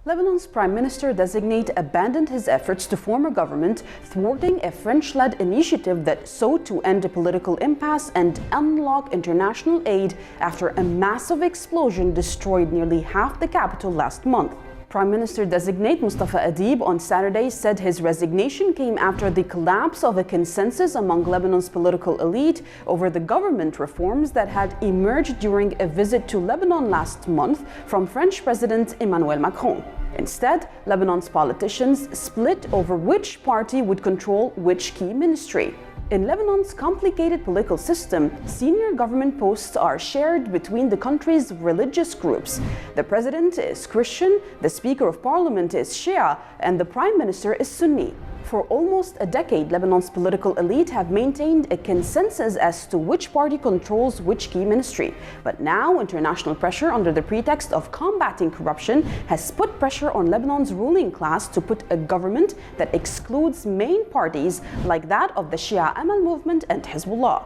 Lebanon's Prime Minister-designate abandoned his efforts to form a government, thwarting a French-led initiative that sought to end a political impasse and unlock international aid after a massive explosion destroyed nearly half the capital last month. Prime Minister-designate Mustafa Adib on Saturday said his resignation came after the collapse of a consensus among Lebanon's political elite over the government reforms that had emerged during a visit to Lebanon last month from French President Emmanuel Macron. Instead, Lebanon's politicians split over which party would control which key ministry. In Lebanon's complicated political system, senior government posts are shared between the country's religious groups. The president is Christian, the Speaker of Parliament is Shia, and the Prime Minister is Sunni. For almost a decade, Lebanon's political elite have maintained a consensus as to which party controls which key ministry. But now, international pressure under the pretext of combating corruption has put pressure on Lebanon's ruling class to put a government that excludes main parties like that of the Shia Amal movement and Hezbollah.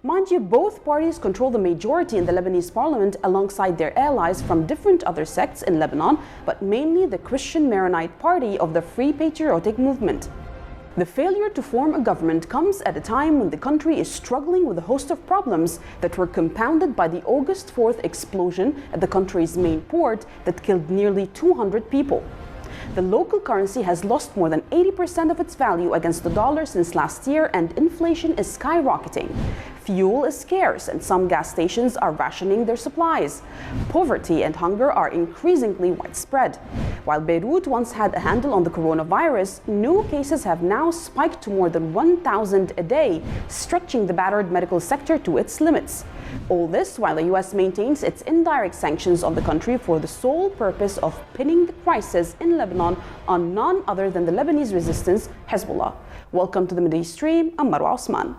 Mind you, both parties control the majority in the Lebanese parliament alongside their allies from different other sects in Lebanon, but mainly the Christian Maronite party of the Free Patriotic Movement. The failure to form a government comes at a time when the country is struggling with a host of problems that were compounded by the August 4th explosion at the country's main port that killed nearly 200 people. The local currency has lost more than 80% of its value against the dollar since last year, and inflation is skyrocketing. Fuel is scarce and some gas stations are rationing their supplies. Poverty and hunger are increasingly widespread. While Beirut once had a handle on the coronavirus, new cases have now spiked to more than 1,000 a day, stretching the battered medical sector to its limits. All this while the US maintains its indirect sanctions on the country for the sole purpose of pinning the crisis in Lebanon on none other than the Lebanese resistance, Hezbollah. Welcome to the Mideastream. I'm Marwa Osman.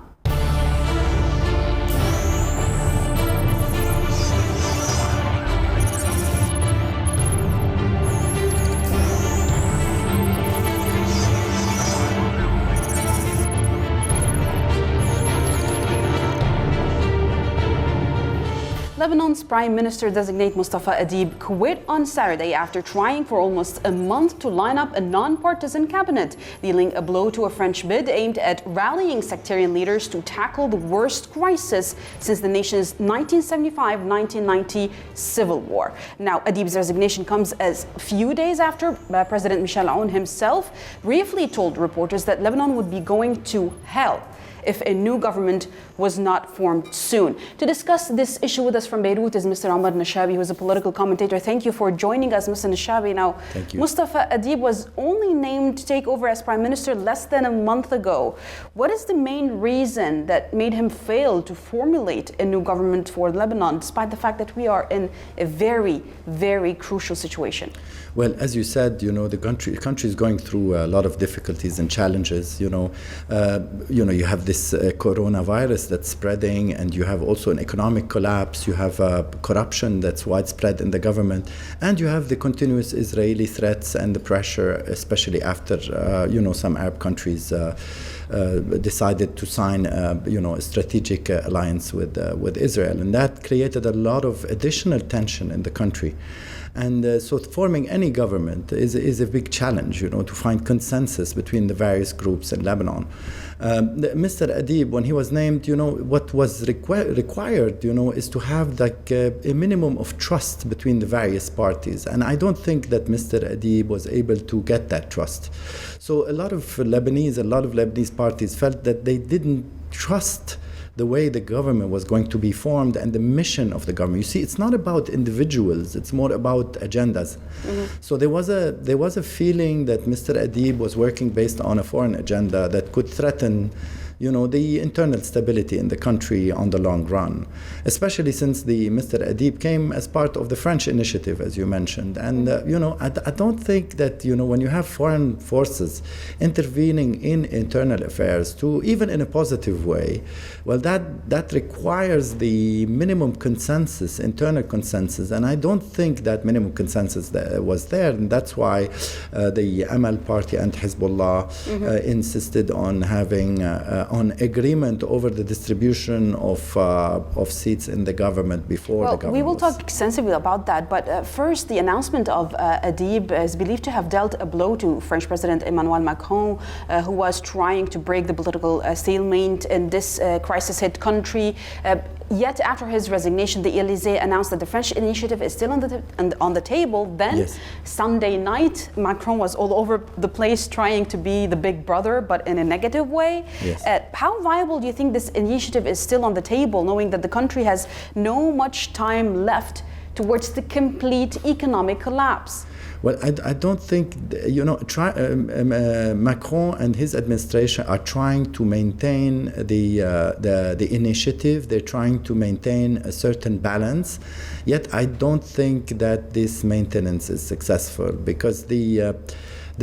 Lebanon's Prime Minister-designate Mustafa Adib quit on Saturday after trying for almost a month to line up a non-partisan cabinet, dealing a blow to a French bid aimed at rallying sectarian leaders to tackle the worst crisis since the nation's 1975-1990 civil war. Now, Adib's resignation comes as a few days after President Michel Aoun himself briefly told reporters that Lebanon would be going to hell if a new government was not formed soon. To discuss this issue with us from Beirut is Mr. Omar Nashabi, who is a political commentator. Thank you for joining us, Mr. Nashabi. Now, thank you. Mustafa Adib was only named to take over as Prime Minister less than a month ago. What is the main reason that made him fail to formulate a new government for Lebanon, despite the fact that we are in a very, very crucial situation? Well, as you said, the country is going through a lot of difficulties and challenges. You have this coronavirus that's spreading, and you have also an economic collapse. You have corruption that's widespread in the government, and you have the continuous Israeli threats and the pressure, especially after some Arab countries decided to sign a strategic alliance with Israel, and that created a lot of additional tension in the country. And so forming any government is a big challenge, to find consensus between the various groups in Lebanon. Mr. Adib, when he was named, what was required, is to have a minimum of trust between the various parties. And I don't think that Mr. Adib was able to get that trust. So a lot of Lebanese parties felt that they didn't trust the way the government was going to be formed and the mission of the government. You see, it's not about individuals, it's more about agendas. Mm-hmm. So there was a feeling that Mr. Adib was working based on a foreign agenda that could threaten the internal stability in the country on the long run, especially since Mr. Adib came as part of the French initiative, as you mentioned. And, I don't think that, when you have foreign forces intervening in internal affairs, even in a positive way, well, that requires the minimum consensus, internal consensus. And I don't think that minimum consensus was there. And that's why the Amal party and Hezbollah insisted on having on agreement over the distribution of seats in the government before the government. We will talk extensively about that, but first, the announcement of Adib is believed to have dealt a blow to French President Emmanuel Macron, who was trying to break the political stalemate in this crisis-hit country. Yet after his resignation, the Élysée announced that the French initiative is still on the table. Then, yes. Sunday night, Macron was all over the place trying to be the big brother, but in a negative way. Yes. How viable do you think this initiative is still on the table, knowing that the country has no much time left towards the complete economic collapse? Well, I don't think, Macron and his administration are trying to maintain the initiative. They're trying to maintain a certain balance. Yet I don't think that this maintenance is successful, because the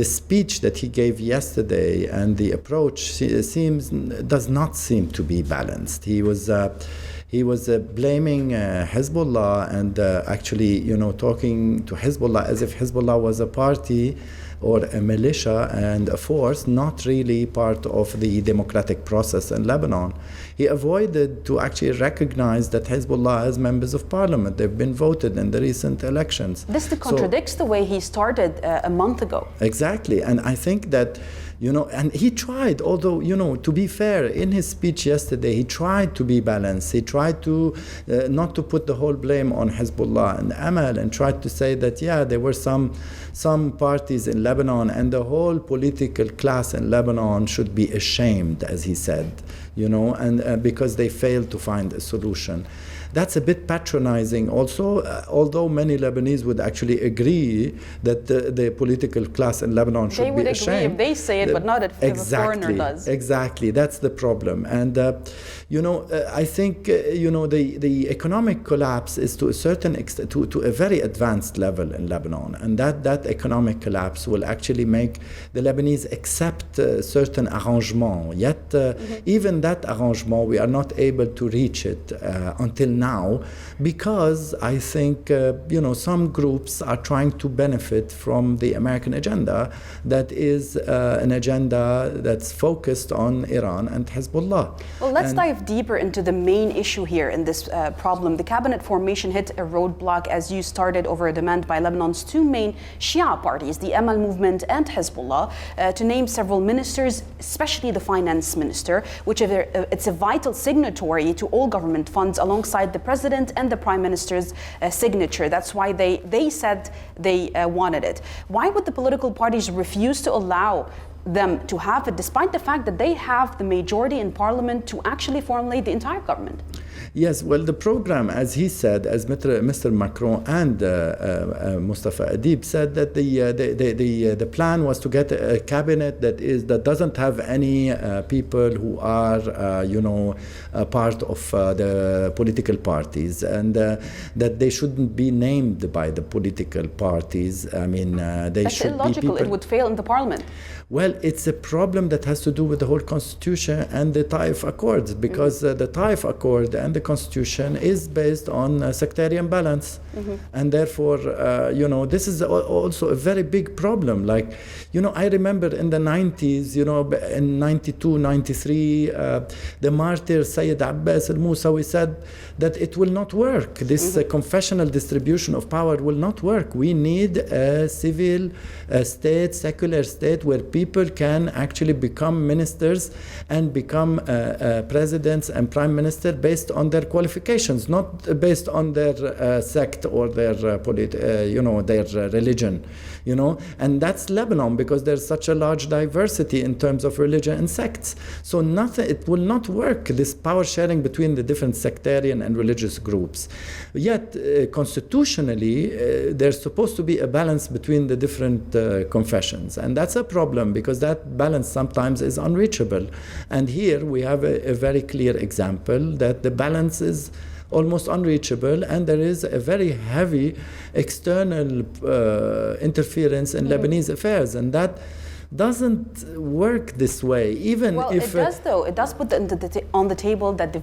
speech that he gave yesterday and the approach does not seem to be balanced. He was blaming Hezbollah and actually, talking to Hezbollah as if Hezbollah was a party or a militia and a force, not really part of the democratic process in Lebanon. He avoided to actually recognize that Hezbollah has members of parliament. They've been voted in the recent elections. This contradicts the way he started a month ago. Exactly, and I think that, and he tried, although, to be fair, in his speech yesterday, he tried to be balanced. He tried to not to put the whole blame on Hezbollah and Amal, and tried to say that, there were some parties in Lebanon, and the whole political class in Lebanon should be ashamed, as he said, and because they failed to find a solution. That's a bit patronizing also, although many Lebanese would actually agree that the political class in Lebanon should be ashamed. They would agree if they say it, but not if a foreigner does. Exactly, that's the problem. And, I think, the economic collapse is to a certain extent, to a very advanced level in Lebanon. And that economic collapse will actually make the Lebanese accept certain arrangement. Yet, even that arrangement, we are not able to reach it until now, because I think some groups are trying to benefit from the American agenda, that is an agenda that's focused on Iran and Hezbollah. Well, let's dive deeper into the main issue here in this problem. The cabinet formation hit a roadblock as you started over a demand by Lebanon's two main Shia parties, the Amal movement and Hezbollah, to name several ministers, especially the finance minister, which it's a vital signatory to all government funds, alongside the president and the prime minister's signature. That's why they said they wanted it. Why would the political parties refuse to allow them to have it, despite the fact that they have the majority in parliament to actually formulate the entire government? Yes, well, the program, as he said, as Mr. Macron and Mustafa Adib said, that the plan was to get a cabinet that doesn't have any people who are part of the political parties, and that they shouldn't be named by the political parties. I mean, That's should illogical. be people. It would fail in the parliament. Well, it's a problem that has to do with the whole constitution and the Taif Accords, because the Taif Accord and the constitution is based on sectarian balance. And therefore, this is also a very big problem. Like, I remember in the 90s, in 92, 93, the martyr Sayyid Abbas al-Musawi said that it will not work. This confessional distribution of power will not work. We need a civil state, secular state, where people can actually become ministers and become presidents and prime minister based on their qualifications, not based on their sect or their their religion, and that's Lebanon, because there's such a large diversity in terms of religion and sects. So it will not work, this power sharing between the different sectarian and religious groups. Yet constitutionally there's supposed to be a balance between the different confessions, and that's a problem, because that balance sometimes is unreachable. And here we have a very clear example that the balance is almost unreachable, and there is a very heavy external interference in Lebanese affairs, and that doesn't work this way. Even if it does, though. It does put on the table that the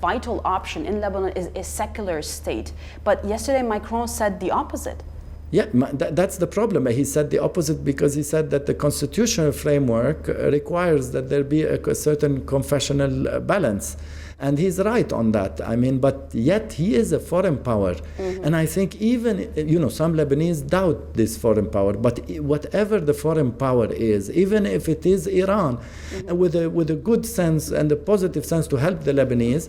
vital option in Lebanon is a secular state. But yesterday Macron said the opposite. Yeah, that's the problem. He said the opposite because he said that the constitutional framework requires that there be a certain confessional balance. And he's right on that. I mean, but yet he is a foreign power. And I think even, some Lebanese doubt this foreign power. But whatever the foreign power is, even if it is Iran, with a good sense and a positive sense to help the Lebanese,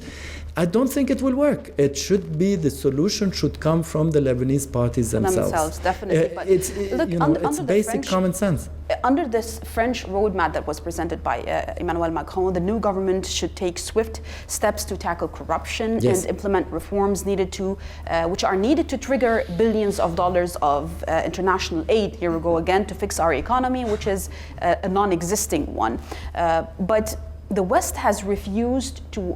I don't think it will work. It should be, the solution should come from the Lebanese parties themselves. Definitely. But it's it's basic common sense. Under this French roadmap that was presented by Emmanuel Macron, the new government should take swift steps to tackle corruption and implement reforms which are needed to trigger billions of dollars of international aid. Here we go again, to fix our economy, which is a non-existing one. But the West has refused to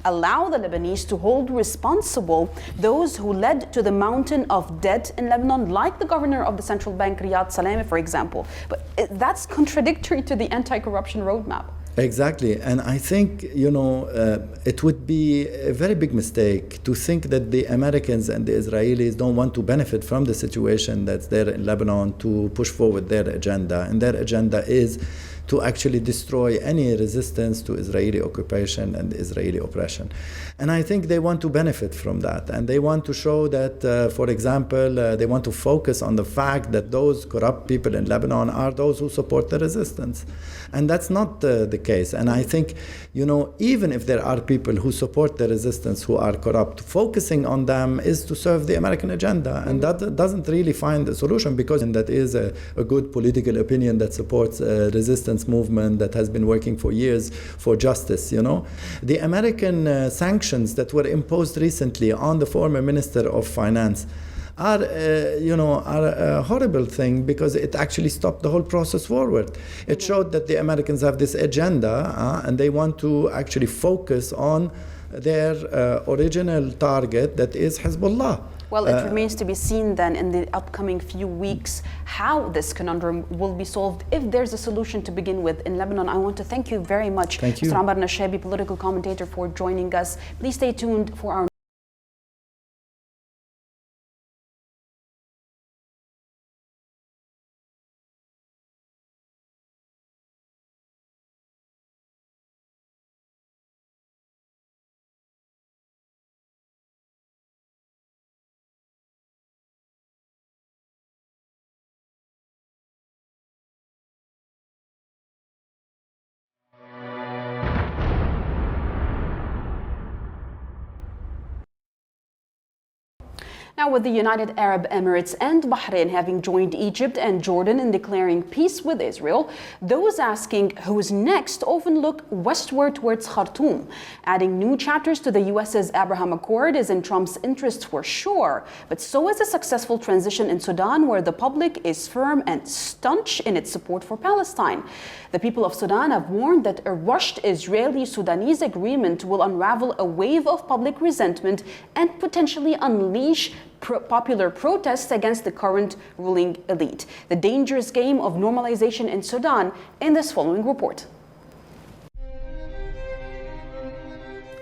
allow the Lebanese to hold responsible those who led to the mountain of debt in Lebanon, like the governor of the central bank, Riyad Salameh, for example. But that's contradictory to the anti-corruption roadmap. Exactly. And I think, it would be a very big mistake to think that the Americans and the Israelis don't want to benefit from the situation that's there in Lebanon to push forward their agenda. And their agenda is to actually destroy any resistance to Israeli occupation and Israeli oppression. And I think they want to benefit from that. And they want to show that, for example, they want to focus on the fact that those corrupt people in Lebanon are those who support the resistance. And that's not the case. And I think, even if there are people who support the resistance who are corrupt, focusing on them is to serve the American agenda. And that doesn't really find a solution, because that is a good political opinion that supports resistance movement that has been working for years for justice. The American sanctions that were imposed recently on the former Minister of Finance are a horrible thing, because it actually stopped the whole process forward. It showed that the Americans have this agenda and they want to actually focus on their original target, that is Hezbollah. Well, it remains to be seen then in the upcoming few weeks how this conundrum will be solved, if there's a solution to begin with in Lebanon. I want to thank you very much, Mr. Ammar Nashabi, political commentator, for joining us. Please stay tuned for our Now, with the United Arab Emirates and Bahrain having joined Egypt and Jordan in declaring peace with Israel, those asking who's next often look westward towards Khartoum. Adding new chapters to the US's Abraham Accord is in Trump's interest for sure, but so is a successful transition in Sudan, where the public is firm and staunch in its support for Palestine. The people of Sudan have warned that a rushed Israeli-Sudanese agreement will unravel a wave of public resentment and potentially unleash popular protests against the current ruling elite. The dangerous game of normalization in Sudan in this following report.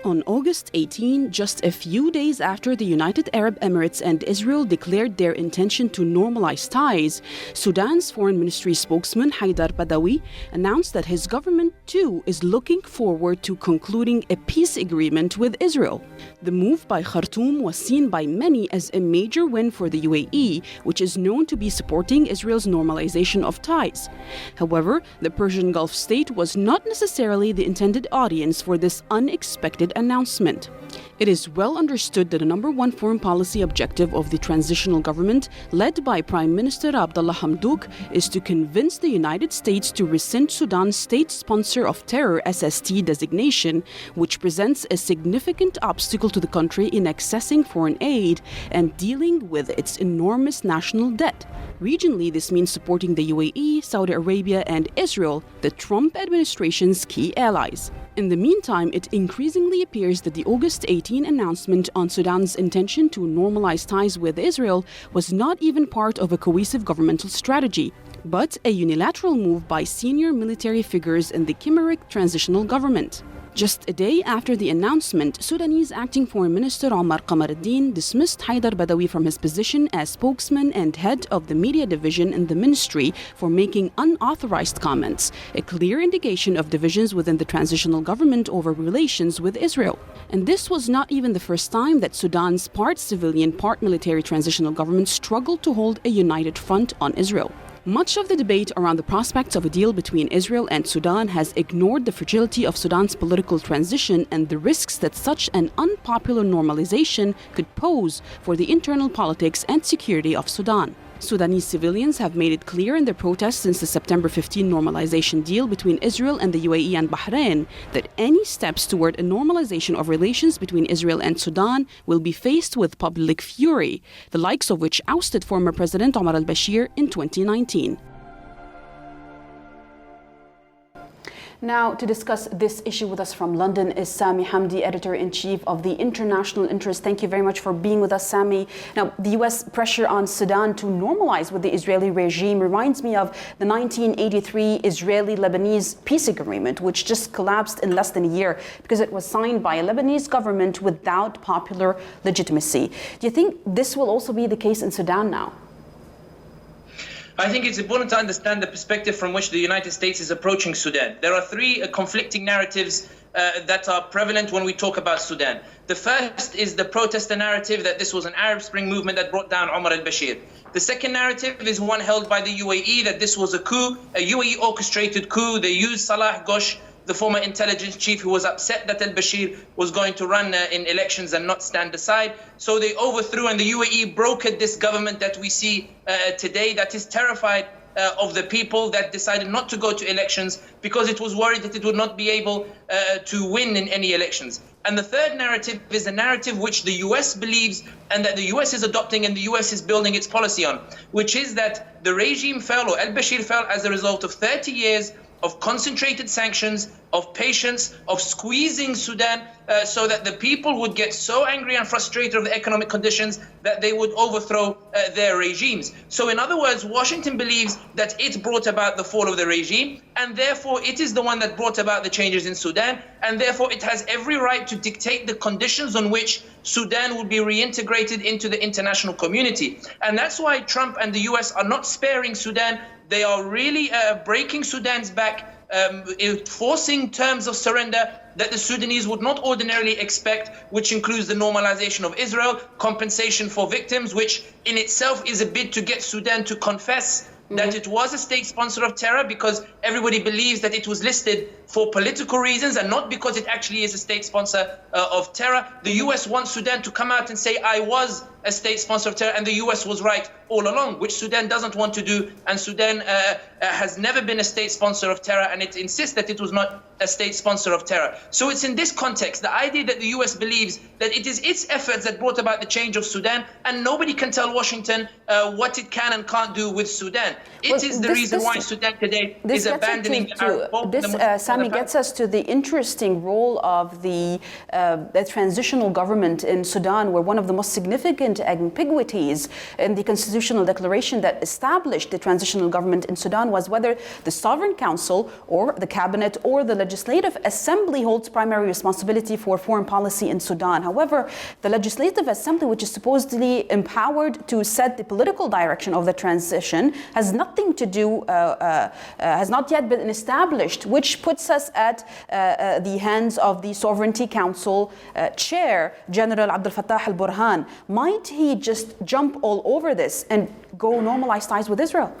On August 18, just a few days after the United Arab Emirates and Israel declared their intention to normalize ties, Sudan's foreign ministry spokesman Haidar Badawi announced that his government too is looking forward to concluding a peace agreement with Israel. The move by Khartoum was seen by many as a major win for the UAE, which is known to be supporting Israel's normalization of ties. However, the Persian Gulf state was not necessarily the intended audience for this unexpected announcement. It is well understood that the number one foreign policy objective of the transitional government, led by Prime Minister Abdullah Hamdouk, is to convince the United States to rescind Sudan's state sponsor of terror SST designation, which presents a significant obstacle to the country in accessing foreign aid and dealing with its enormous national debt. Regionally, this means supporting the UAE, Saudi Arabia, and Israel, the Trump administration's key allies. In the meantime, it increasingly appears that the August 18 announcement on Sudan's intention to normalize ties with Israel was not even part of a cohesive governmental strategy, but a unilateral move by senior military figures in the chimeric transitional government. Just a day after the announcement, Sudanese Acting Foreign Minister Omar Qamaruddin dismissed Haidar Badawi from his position as spokesman and head of the media division in the ministry for making unauthorized comments, a clear indication of divisions within the transitional government over relations with Israel. And this was not even the first time that Sudan's part civilian, part military transitional government struggled to hold a united front on Israel. Much of the debate around the prospects of a deal between Israel and Sudan has ignored the fragility of Sudan's political transition and the risks that such an unpopular normalization could pose for the internal politics and security of Sudan. Sudanese civilians have made it clear in their protests since the September 15 normalization deal between Israel and the UAE and Bahrain that any steps toward a normalization of relations between Israel and Sudan will be faced with public fury, the likes of which ousted former President Omar al-Bashir in 2019. Now, to discuss this issue with us from London is Sami Hamdi, Editor-in-Chief of the International Interest. Thank you very much for being with us, Sami. Now, the U.S. pressure on Sudan to normalize with the Israeli regime reminds me of the 1983 Israeli-Lebanese peace agreement, which just collapsed in less than a year because it was signed by a Lebanese government without popular legitimacy. Do you think this will also be the case in Sudan now? I think it's important to understand the perspective from which the United States is approaching Sudan. There are three conflicting narratives that are prevalent when we talk about Sudan. The first is the protester narrative that this was an Arab Spring movement that brought down Omar al-Bashir. The second narrative is one held by the UAE that this was a coup, a UAE orchestrated coup. They used Salah Ghosh, the former intelligence chief, who was upset that al-Bashir was going to run in elections and not stand aside. So they overthrew, and the UAE brokered this government that we see today that is terrified of the people, that decided not to go to elections because it was worried that it would not be able to win in any elections. And the third narrative is a narrative which the US believes and that the US is adopting and the US is building its policy on, which is that the regime fell, or al-Bashir fell, as a result of 30 years of concentrated sanctions, of patience, of squeezing Sudan so that the people would get so angry and frustrated of the economic conditions that they would overthrow their regimes. So in other words, Washington believes that it brought about the fall of the regime, and therefore it is the one that brought about the changes in Sudan, and therefore it has every right to dictate the conditions on which Sudan would be reintegrated into the international community. And that's why Trump and the US are not sparing Sudan. They are really breaking Sudan's back, forcing terms of surrender that the Sudanese would not ordinarily expect, which includes the normalization of Israel, compensation for victims, which in itself is a bid to get Sudan to confess that it was a state sponsor of terror, because everybody believes that it was listed for political reasons and not because it actually is a state sponsor of terror. The US wants Sudan to come out and say, I was a state sponsor of terror, and the US was right all along, which Sudan doesn't want to do. And Sudan has never been a state sponsor of terror, and it insists that it was not a state sponsor of terror. So it's in this context, the idea that the US believes that it is its efforts that brought about the change of Sudan, and nobody can tell Washington what it can and can't do with Sudan. It is the reason why Sudan today is abandoning the Arab hope. Sami, gets us to the interesting role of the transitional government in Sudan, where one of the most significant ambiguities in the constitutional declaration that established the transitional government in Sudan was whether the Sovereign Council or the Cabinet or the Legislative Assembly holds primary responsibility for foreign policy in Sudan. However, the Legislative Assembly, which is supposedly empowered to set the political direction of the transition, has nothing to do, has not yet been established, which puts us at the hands of the Sovereignty Council chair, General Abdel Fattah al-Burhan. Might he just jump all over this and go normalize ties with Israel?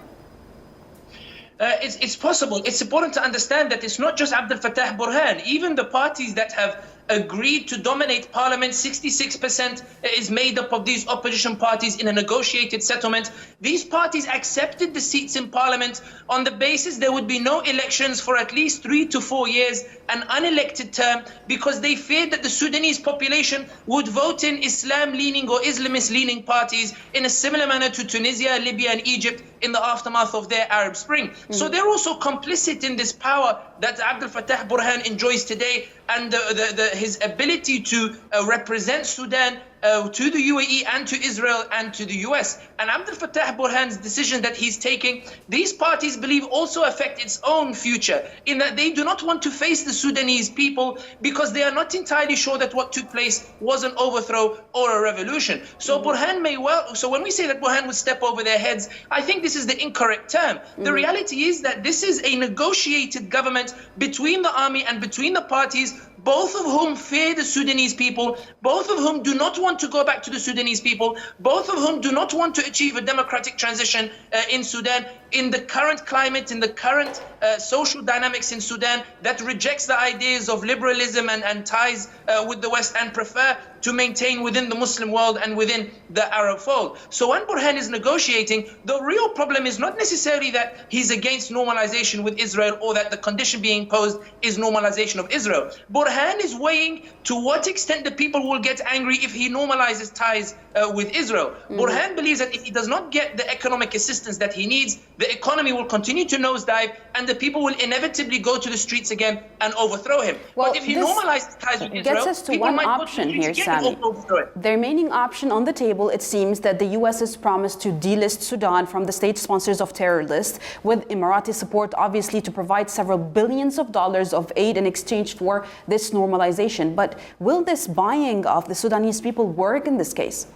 It's possible. It's important to understand that it's not just Abdel Fattah Burhan. Even the parties that have agreed to dominate parliament, 66% is made up of these opposition parties in a negotiated settlement. These parties accepted the seats in parliament on the basis there would be no elections for at least 3 to 4 years, an unelected term, because they feared that the Sudanese population would vote in Islam-leaning or Islamist-leaning parties in a similar manner to Tunisia, Libya, and Egypt in the aftermath of their Arab Spring. So they're also complicit in this power that Abdel Fattah Burhan enjoys today, and his ability to represent Sudan to the UAE and to Israel and to the US. And Abdel Fattah Burhan's decision that he's taking, these parties believe also affect its own future, in that they do not want to face the Sudanese people because they are not entirely sure that what took place was an overthrow or a revolution. So Burhan may well, so when we say that Burhan would step over their heads, I think this is the incorrect term. The reality is that this is a negotiated government between the army and between the parties, both of whom fear the Sudanese people, both of whom do not want to go back to the Sudanese people, both of whom do not want to achieve a democratic transition in Sudan, in the current climate, in the current social dynamics in Sudan that rejects the ideas of liberalism and ties with the West, and prefer to maintain within the Muslim world and within the Arab fold. So when Burhan is negotiating, the real problem is not necessarily that he's against normalization with Israel or that the condition being posed is normalization of Israel. Burhan is weighing to what extent the people will get angry if he normalizes ties with Israel. Burhan believes that if he does not get the economic assistance that he needs, the economy will continue to nosedive and the people will inevitably go to the streets again and overthrow him. Well, but if he normalizes ties with Israel, gets us to people one might option here, Sami. The remaining option on the table, it seems that the US has promised to delist Sudan from the state sponsors of terror list, with Emirati support obviously to provide several billions of dollars of aid in exchange for this normalization. But will this buying of the Sudanese people work in this case?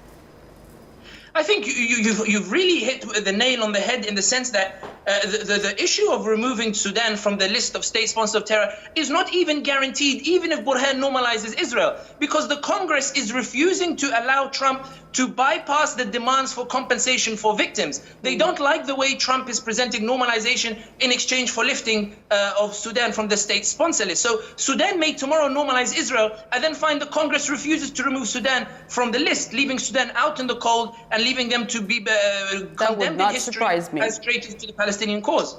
I think you've really hit the nail on the head, in the sense that the issue of removing Sudan from the list of state sponsors of terror is not even guaranteed, even if Burhan normalizes Israel, because the Congress is refusing to allow Trump to bypass the demands for compensation for victims. They don't like the way Trump is presenting normalization in exchange for lifting of Sudan from the state sponsor list. So Sudan may tomorrow normalize Israel and then find the Congress refuses to remove Sudan from the list, leaving Sudan out in the cold and leaving them to be condemned in history as traitors to the Palestinian cause.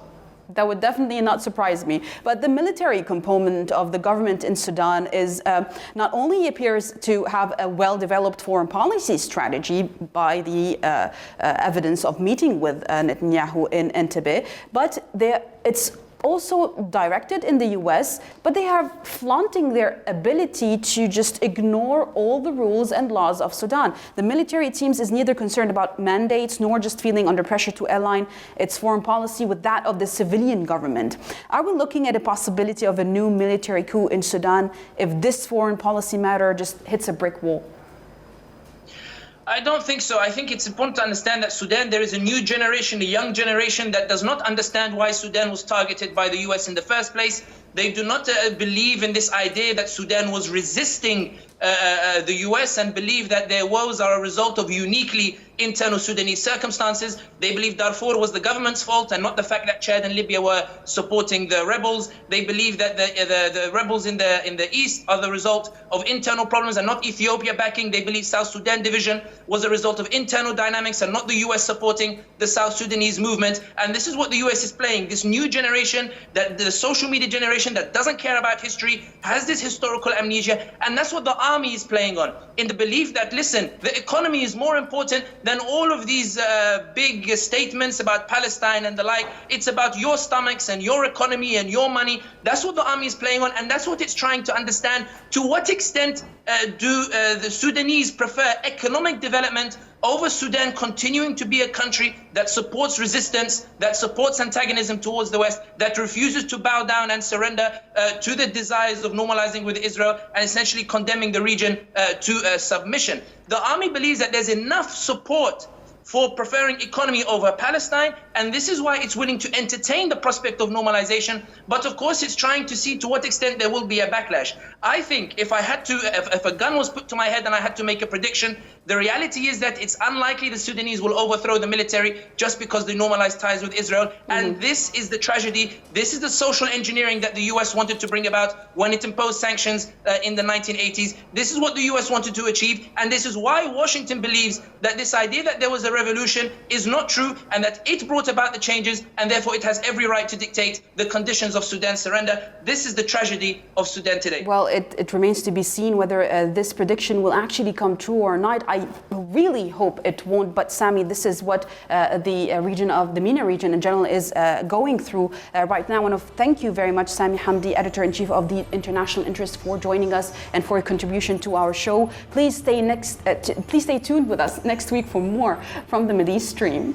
That would definitely not surprise me. But the military component of the government in Sudan is not only appears to have a well-developed foreign policy strategy by the evidence of meeting with Netanyahu in Entebbe, but it's also directed in the US, but they are flaunting their ability to just ignore all the rules and laws of Sudan. The military, it seems, is neither concerned about mandates nor just feeling under pressure to align its foreign policy with that of the civilian government. Are we looking at a possibility of a new military coup in Sudan if this foreign policy matter just hits a brick wall? I don't think so. I think it's important to understand that Sudan, there is a new generation, a young generation that does not understand why Sudan was targeted by the US in the first place. They do not believe in this idea that Sudan was resisting the US and believe that their woes are a result of uniquely internal Sudanese circumstances. They believe Darfur was the government's fault and not the fact that Chad and Libya were supporting the rebels. They believe that the rebels in the east are the result of internal problems and not Ethiopia backing. They believe South Sudan division was a result of internal dynamics and not the US supporting the South Sudanese movement. And this is what the US is playing. This new generation, that the social media generation that doesn't care about history, has this historical amnesia, and that's what the army is playing on, in the belief that, listen, the economy is more important than all of these big statements about Palestine and the like. It's about your stomachs and your economy and your money. That's what the army is playing on, and that's what it's trying to understand. To what extent do the Sudanese prefer economic development over Sudan continuing to be a country that supports resistance, that supports antagonism towards the West, that refuses to bow down and surrender to the desires of normalizing with Israel and essentially condemning the region to submission? The army believes that there's enough support for preferring economy over Palestine, and this is why it's willing to entertain the prospect of normalization. But of course, it's trying to see to what extent there will be a backlash. I think if a gun was put to my head and I had to make a prediction, the reality is that it's unlikely the Sudanese will overthrow the military just because they normalize ties with Israel. And this is the tragedy. This is the social engineering that the US wanted to bring about when it imposed sanctions in the 1980s. This is what the US wanted to achieve. And this is why Washington believes that this idea that there was a revolution is not true, and that it brought about the changes, and therefore it has every right to dictate the conditions of Sudan's surrender. This is the tragedy of Sudan today. Well, it remains to be seen whether this prediction will actually come true or not. I really hope it won't. But Sami, this is what the region of the MENA region in general is going through right now. I want to thank you very much, Sami Hamdi, Editor-in-Chief of the International Interest, for joining us and for your contribution to our show. Please stay tuned with us next week for more from the Mideastream.